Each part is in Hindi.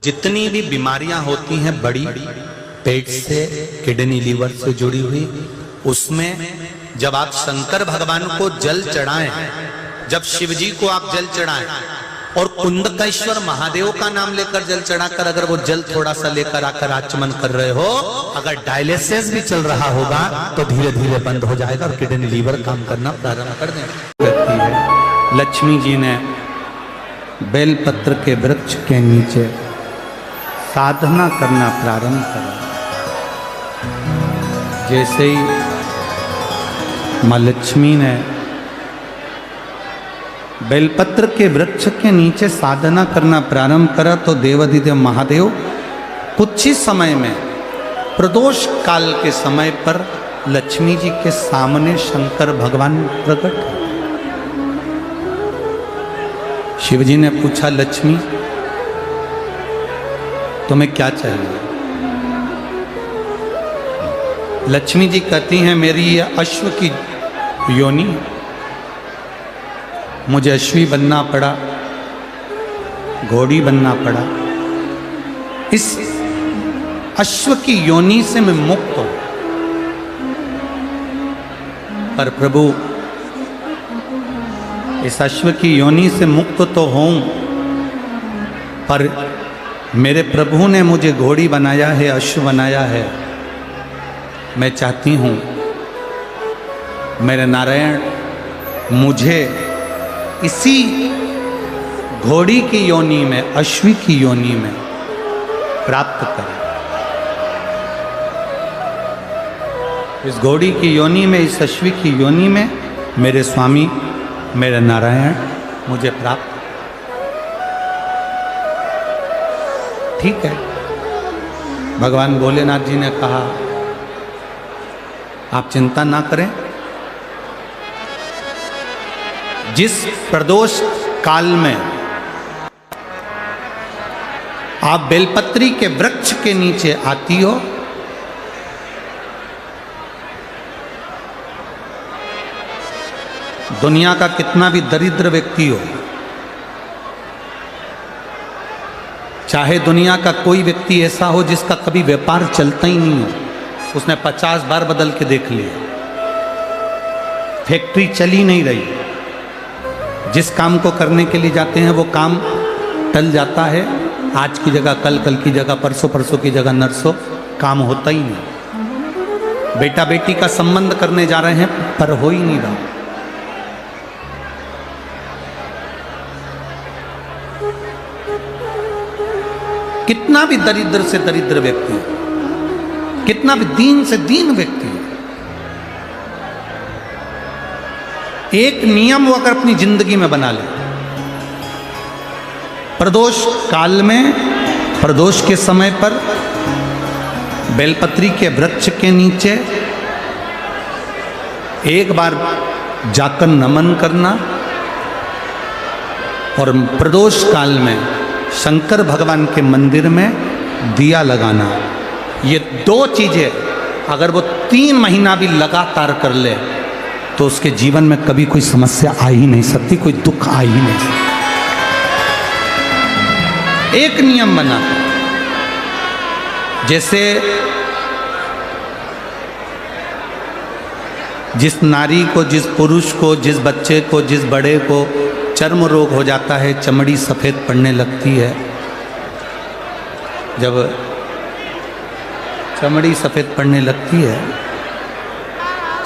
जितनी भी बीमारियां होती हैं बड़ी पेट से, किडनी, लीवर से जुड़ी हुई, उसमें जब आप शंकर भगवान को जल चढ़ाएं, जब शिव जी को आप जल चढ़ाएं और कुंडकेश्वर महादेव का नाम लेकर जल चढ़ाकर अगर वो जल थोड़ा सा लेकर आकर आचमन कर रहे हो, अगर डायलिसिस भी चल रहा होगा तो धीरे धीरे बंद हो जाएगा और किडनी, लीवर काम करना प्रारंभ कर देंगे। लक्ष्मी जी ने बेलपत्र के वृक्ष के नीचे साधना करना प्रारंभ करा। जैसे ही मां लक्ष्मी ने बेलपत्र के वृक्ष के नीचे साधना करना प्रारंभ करा तो देवाधिदेव महादेव कुछ ही समय में प्रदोष काल के समय पर लक्ष्मी जी के सामने शंकर भगवान प्रकट हुए। शिव जी ने पूछा, लक्ष्मी तुम्हें क्या चाहिए? लक्ष्मी जी कहती हैं, मेरी यह अश्व की योनि, मुझे अश्वी बनना पड़ा, घोड़ी बनना पड़ा, इस अश्व की योनि से मैं मुक्त हूं। पर प्रभु, इस अश्व की योनि से मुक्त तो हूं, पर मेरे प्रभु ने मुझे घोड़ी बनाया है, अश्व बनाया है। मैं चाहती हूं मेरे नारायण मुझे इसी घोड़ी की योनि में, अश्वी की योनि में प्राप्त करें। इस घोड़ी की योनि में, इस अश्वी की योनि में मेरे स्वामी, मेरे नारायण मुझे प्राप्त। ठीक है, भगवान भोलेनाथ जी ने कहा, आप चिंता ना करें, जिस प्रदोष काल में आप बेलपत्री के वृक्ष के नीचे आती हो, दुनिया का कितना भी दरिद्र व्यक्ति हो, चाहे दुनिया का कोई व्यक्ति ऐसा हो जिसका कभी व्यापार चलता ही नहीं हो, उसने 50 बार बदल के देख लिया, फैक्ट्री चली नहीं रही, जिस काम को करने के लिए जाते हैं वो काम टल जाता है, आज की जगह कल, कल की जगह परसों, परसों की जगह नरसों, काम होता ही नहीं। बेटा बेटी का संबंध करने जा रहे हैं पर हो ही नहीं रहा। कितना भी दरिद्र से दरिद्र व्यक्ति, कितना भी दीन से दीन व्यक्ति, एक नियम वो अगर अपनी जिंदगी में बना ले, प्रदोष काल में, प्रदोष के समय पर बेलपत्री के वृक्ष के नीचे एक बार जाकर नमन करना और प्रदोष काल में शंकर भगवान के मंदिर में दिया लगाना, ये दो चीजें अगर वो 3 महीना भी लगातार कर ले तो उसके जीवन में कभी कोई समस्या आ ही नहीं सकती, कोई दुख आ ही नहीं सकता। एक नियम बना, जैसे जिस नारी को, जिस पुरुष को, जिस बच्चे को, जिस बड़े को चर्म रोग हो जाता है, चमड़ी सफेद पड़ने लगती है, जब चमड़ी सफेद पड़ने लगती है,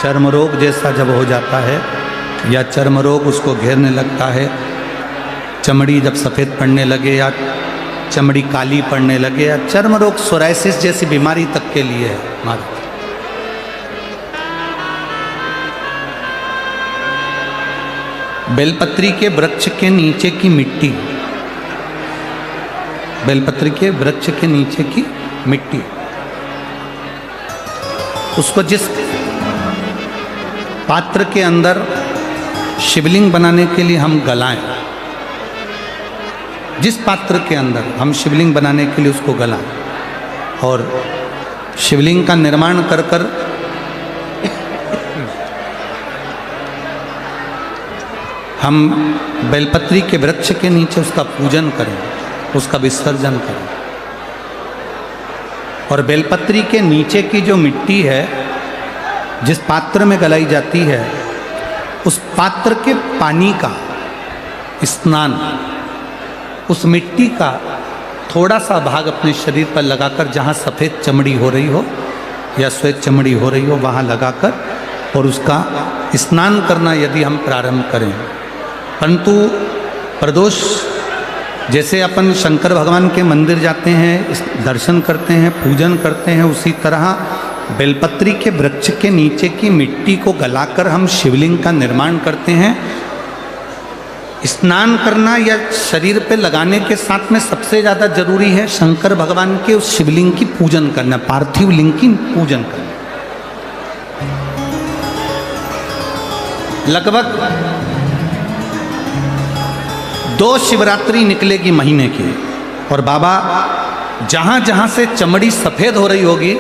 चर्म रोग जैसा जब हो जाता है या चर्म रोग उसको घेरने लगता है, चमड़ी जब सफेद पड़ने लगे या चमड़ी काली पड़ने लगे या चर्म रोग सोराइसिस जैसी बीमारी तक के लिए है हमारा, बेलपत्री के वृक्ष के नीचे की मिट्टी, बेलपत्री के वृक्ष के नीचे की मिट्टी, उसको जिस पात्र के अंदर शिवलिंग बनाने के लिए हम गलाएं, जिस पात्र के अंदर हम शिवलिंग बनाने के लिए उसको गलाएं और शिवलिंग का निर्माण कर कर हम बेलपत्री के वृक्ष के नीचे उसका पूजन करें, उसका विसर्जन करें। और बेलपत्री के नीचे की जो मिट्टी है जिस पात्र में गलाई जाती है, उस पात्र के पानी का स्नान, उस मिट्टी का थोड़ा सा भाग अपने शरीर पर लगाकर, जहाँ सफ़ेद चमड़ी हो रही हो या श्वेत चमड़ी हो रही हो, वहाँ लगाकर और उसका स्नान करना यदि हम प्रारंभ करें। परंतु प्रदोष, जैसे अपन शंकर भगवान के मंदिर जाते हैं, दर्शन करते हैं, पूजन करते हैं, उसी तरह बेलपत्री के वृक्ष के नीचे की मिट्टी को गलाकर हम शिवलिंग का निर्माण करते हैं। स्नान करना या शरीर पे लगाने के साथ में सबसे ज़्यादा जरूरी है शंकर भगवान के उस शिवलिंग की पूजन करना, पार्थिव लिंग की पूजन करना। लगभग 2 शिवरात्रि निकलेगी महीने की, और बाबा जहाँ जहाँ से चमड़ी सफ़ेद हो रही होगी,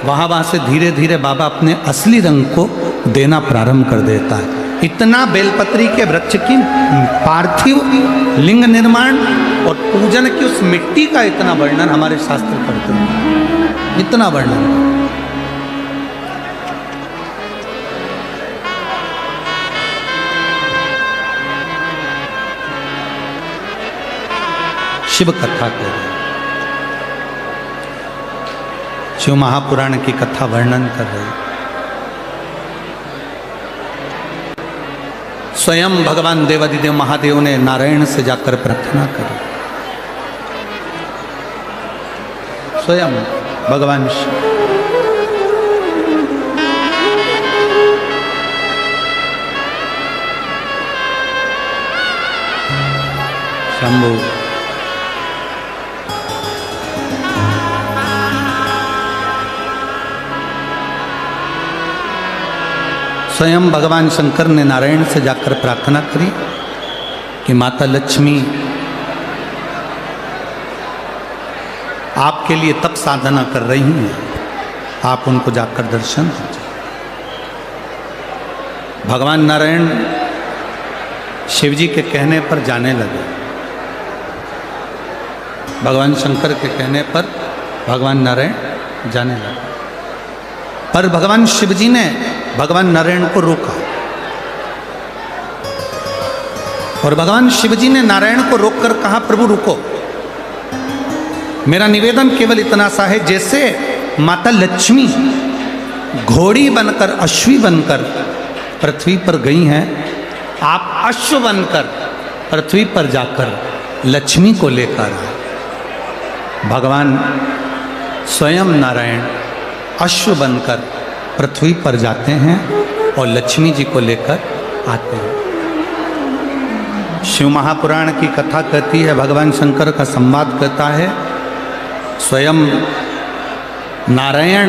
वहाँ वहाँ से धीरे धीरे बाबा अपने असली रंग को देना प्रारंभ कर देता है। इतना बेलपत्री के वृक्ष की पार्थिव लिंग निर्माण और पूजन की उस मिट्टी का इतना वर्णन हमारे शास्त्र करते हैं, इतना वर्णन। शिव कथा कह रहे, शिव महापुराण की कथा वर्णन कर रहे। स्वयं भगवान देवादिदेव महादेव ने नारायण से जाकर प्रार्थना करी। स्वयं भगवान शंभु स्वयं भगवान शंकर ने नारायण से जाकर प्रार्थना करी कि माता लक्ष्मी आपके लिए तप साधना कर रही हैं, आप उनको जाकर दर्शन दीजिए। भगवान नारायण शिव जी के कहने पर जाने लगे। भगवान शंकर के कहने पर भगवान नारायण जाने लगे, पर भगवान शिव जी ने भगवान नारायण को रोका, और भगवान शिव जी ने नारायण को रोककर कहा, प्रभु रुको, मेरा निवेदन केवल इतना सा है, जैसे माता लक्ष्मी घोड़ी बनकर, अश्वी बनकर पृथ्वी पर गई हैं, आप अश्व बनकर पृथ्वी पर जाकर लक्ष्मी को लेकर आए। भगवान स्वयं नारायण अश्व बनकर पृथ्वी पर जाते हैं और लक्ष्मी जी को लेकर आते हैं। शिव महापुराण की कथा कहती है, भगवान शंकर का संवाद कहता है, स्वयं नारायण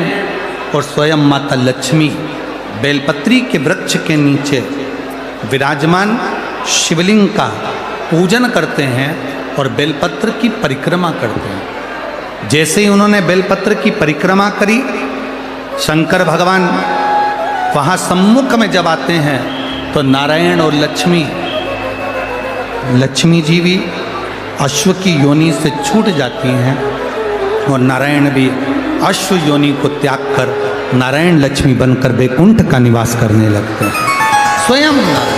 और स्वयं माता लक्ष्मी बेलपत्री के वृक्ष के नीचे विराजमान शिवलिंग का पूजन करते हैं और बेलपत्र की परिक्रमा करते हैं। जैसे ही उन्होंने बेलपत्र की परिक्रमा करी, शंकर भगवान वहाँ सम्मुख में जब आते हैं तो नारायण और लक्ष्मी जी भी अश्व की योनि से छूट जाती हैं, और नारायण भी अश्व योनि को त्याग कर नारायण लक्ष्मी बनकर वैकुंठ का निवास करने लगते हैं। स्वयं नारायण